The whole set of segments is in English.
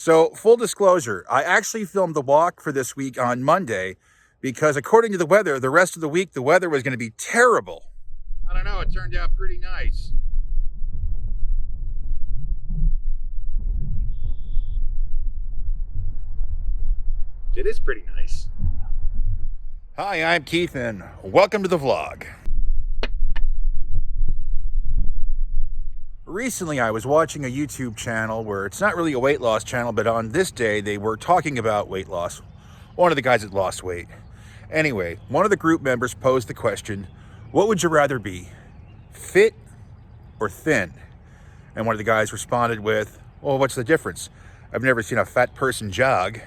So, full disclosure, I actually filmed the walk for this week on Monday because, according to the weather, the rest of the week the weather was going to be terrible. I don't know, it turned out pretty nice. It is pretty nice. Hi, I'm Keith, and welcome to the vlog. Recently, I was watching a YouTube channel where it's not really a weight loss channel, but on this day, they were talking about weight loss. One of the guys had lost weight. Anyway, one of the group members posed the question, what would you rather be, fit or thin? And one of the guys responded with, well, what's the difference? I've never seen a fat person jog.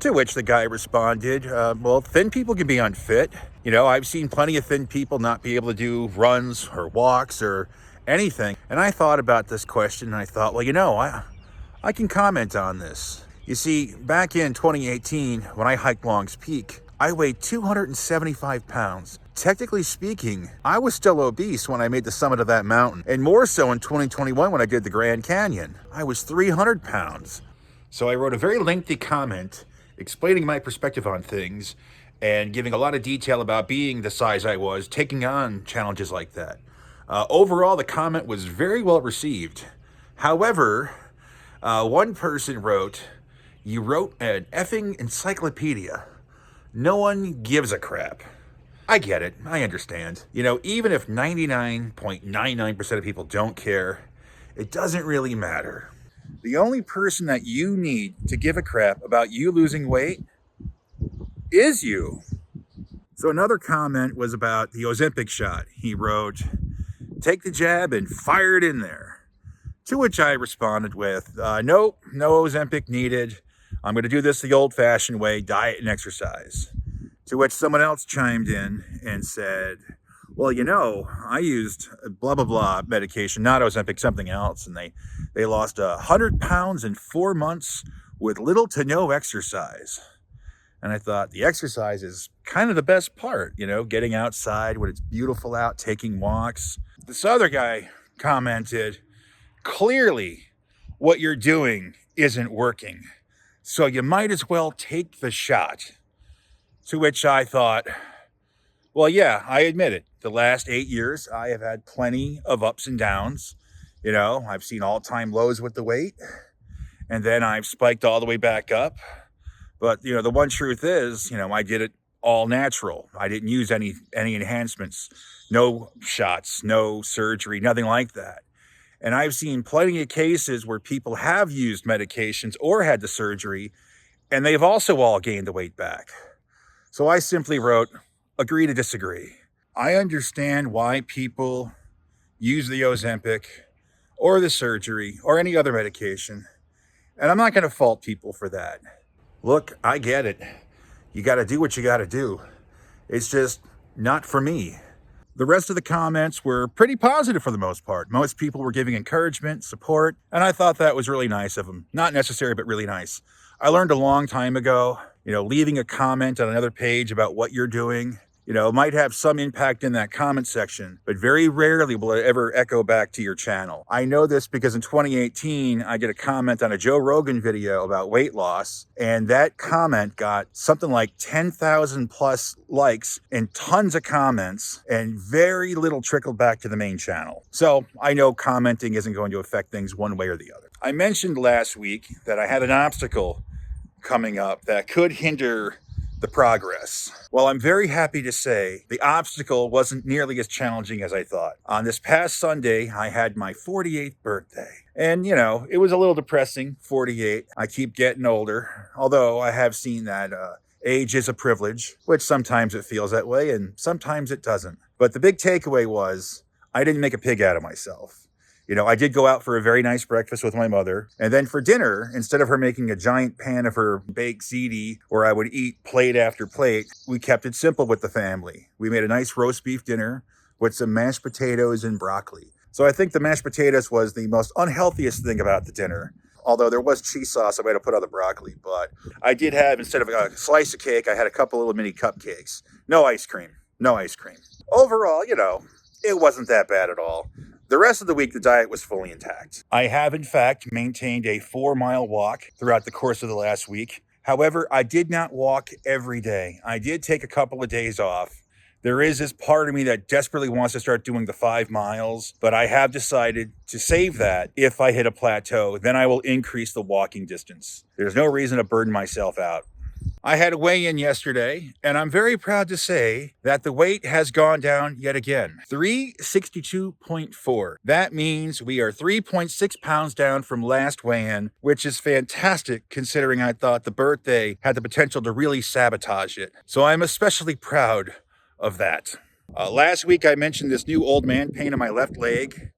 To which the guy responded, well, thin people can be unfit. You know, I've seen plenty of thin people not be able to do runs or walks or anything. And I thought about this question and I thought, well, you know, I can comment on this. You see, back in 2018, when I hiked Long's Peak, I weighed 275 pounds. Technically speaking, I was still obese when I made the summit of that mountain. And more so in 2021 when I did the Grand Canyon. I was 300 pounds. So I wrote a very lengthy comment explaining my perspective on things and giving a lot of detail about being the size I was, taking on challenges like that. Overall, the comment was very well received. However, one person wrote, you wrote an effing encyclopedia. No one gives a crap. I get it. I understand. You know, even if 99.99% of people don't care, it doesn't really matter. The only person that you need to give a crap about you losing weight is you. So another comment was about the Ozempic shot. He wrote, take the jab and fire it in there. To which I responded with, nope, no Ozempic needed. I'm going to do this the old-fashioned way, diet and exercise. To which someone else chimed in and said, well, you know, I used blah, blah, blah medication, not Ozempic, something else. And they lost 100 pounds in 4 months with little to no exercise. And I thought the exercise is kind of the best part, you know, getting outside when it's beautiful out, taking walks. This other guy commented, clearly what you're doing isn't working. So you might as well take the shot. To which I thought, well, yeah, I admit it. The last 8 years, I have had plenty of ups and downs. You know, I've seen all-time lows with the weight, and then I've spiked all the way back up. But, you know, the one truth is, you know, I did it all natural. I didn't use any enhancements, no shots, no surgery, nothing like that. And I've seen plenty of cases where people have used medications or had the surgery, and they've also all gained the weight back. So I simply wrote, agree to disagree. I understand why people use the Ozempic or the surgery or any other medication, and I'm not going to fault people for that. Look, I get it. You got to do what you got to do. It's just not for me. The rest of the comments were pretty positive for the most part. Most people were giving encouragement, support, and I thought that was really nice of them. Not necessary, but really nice. I learned a long time ago, you know, leaving a comment on another page about what you're doing, you know, might have some impact in that comment section, but very rarely will it ever echo back to your channel. I know this because in 2018, I did a comment on a Joe Rogan video about weight loss, and that comment got something like 10,000 plus likes and tons of comments, and very little trickled back to the main channel. So I know commenting isn't going to affect things one way or the other. I mentioned last week that I had an obstacle coming up that could hinder the progress. Well, I'm very happy to say the obstacle wasn't nearly as challenging as I thought. On this past Sunday, I had my 48th birthday. And, you know, it was a little depressing, 48. I keep getting older, although I have seen that age is a privilege, which sometimes it feels that way and sometimes it doesn't. But the big takeaway was I didn't make a pig out of myself. You know, I did go out for a very nice breakfast with my mother. And then for dinner, instead of her making a giant pan of her baked ziti where I would eat plate after plate, we kept it simple with the family. We made a nice roast beef dinner with some mashed potatoes and broccoli. So I think the mashed potatoes was the most unhealthiest thing about the dinner. Although there was cheese sauce I might have put on the broccoli. But I did have, instead of a slice of cake, I had a couple little mini cupcakes. No ice cream. No ice cream. Overall, you know, it wasn't that bad at all. The rest of the week, the diet was fully intact. I have, in fact, maintained a 4-mile walk throughout the course of the last week. However, I did not walk every day. I did take a couple of days off. There is this part of me that desperately wants to start doing the 5 miles, but I have decided to save that. If I hit a plateau, then I will increase the walking distance. There's no reason to burden myself out. I had a weigh-in yesterday, and I'm very proud to say that the weight has gone down yet again. 362.4. That means we are 3.6 pounds down from last weigh-in, which is fantastic considering I thought the birthday had the potential to really sabotage it. So I'm especially proud of that. Last week I mentioned this new old man pain in my left leg,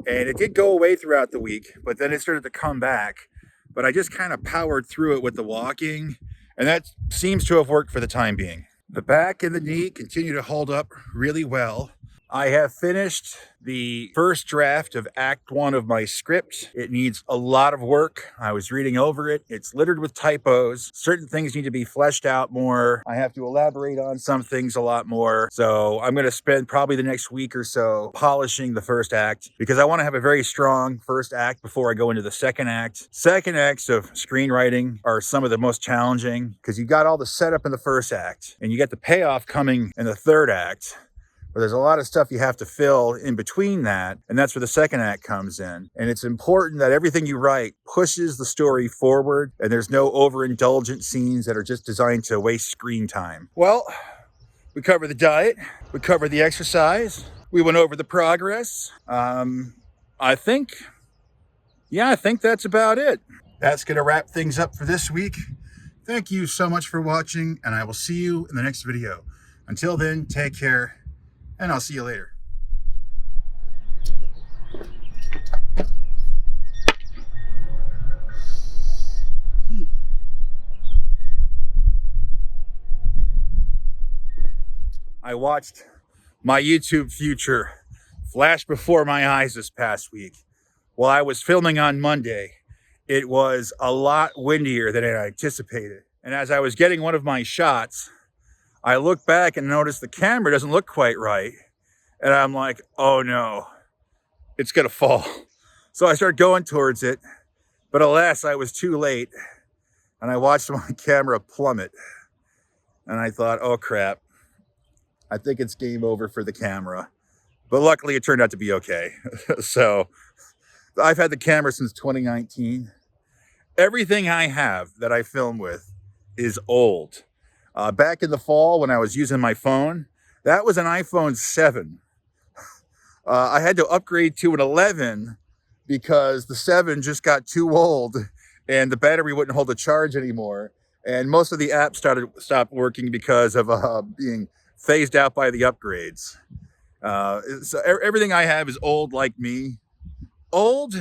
and it did go away throughout the week, but then it started to come back. But I just kind of powered through it with the walking, and that seems to have worked for the time being. The back and the knee continue to hold up really well. I have finished the first draft of Act 1 of my script. It needs a lot of work. I was reading over it. It's littered with typos. Certain things need to be fleshed out more. I have to elaborate on some things a lot more. So I'm going to spend probably the next week or so polishing the first act because I want to have a very strong first act before I go into the second act. Second acts of screenwriting are some of the most challenging because you got all the setup in the first act and you get the payoff coming in the third act. But there's a lot of stuff you have to fill in between that, and that's where the second act comes in. And it's important that everything you write pushes the story forward, and there's no overindulgent scenes that are just designed to waste screen time. Well, we covered the diet, we covered the exercise, we went over the progress. I think that's about it. That's gonna wrap things up for this week. Thank you so much for watching, and I will see you in the next video. Until then, take care. And I'll see you later. I watched my YouTube future flash before my eyes this past week. While I was filming on Monday, it was a lot windier than I anticipated. And as I was getting one of my shots, I looked back and noticed the camera doesn't look quite right. And I'm like, oh no, it's gonna fall. So I started going towards it, but alas, I was too late. And I watched my camera plummet. And I thought, oh crap, I think it's game over for the camera. But luckily it turned out to be okay. So I've had the camera since 2019. Everything I have that I film with is old. Back in the fall when I was using my phone, that was an iPhone 7. I had to upgrade to an 11 because the 7 just got too old and the battery wouldn't hold the charge anymore. And most of the apps stopped working because of being phased out by the upgrades. So everything I have is old like me. Old,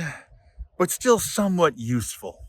but still somewhat useful.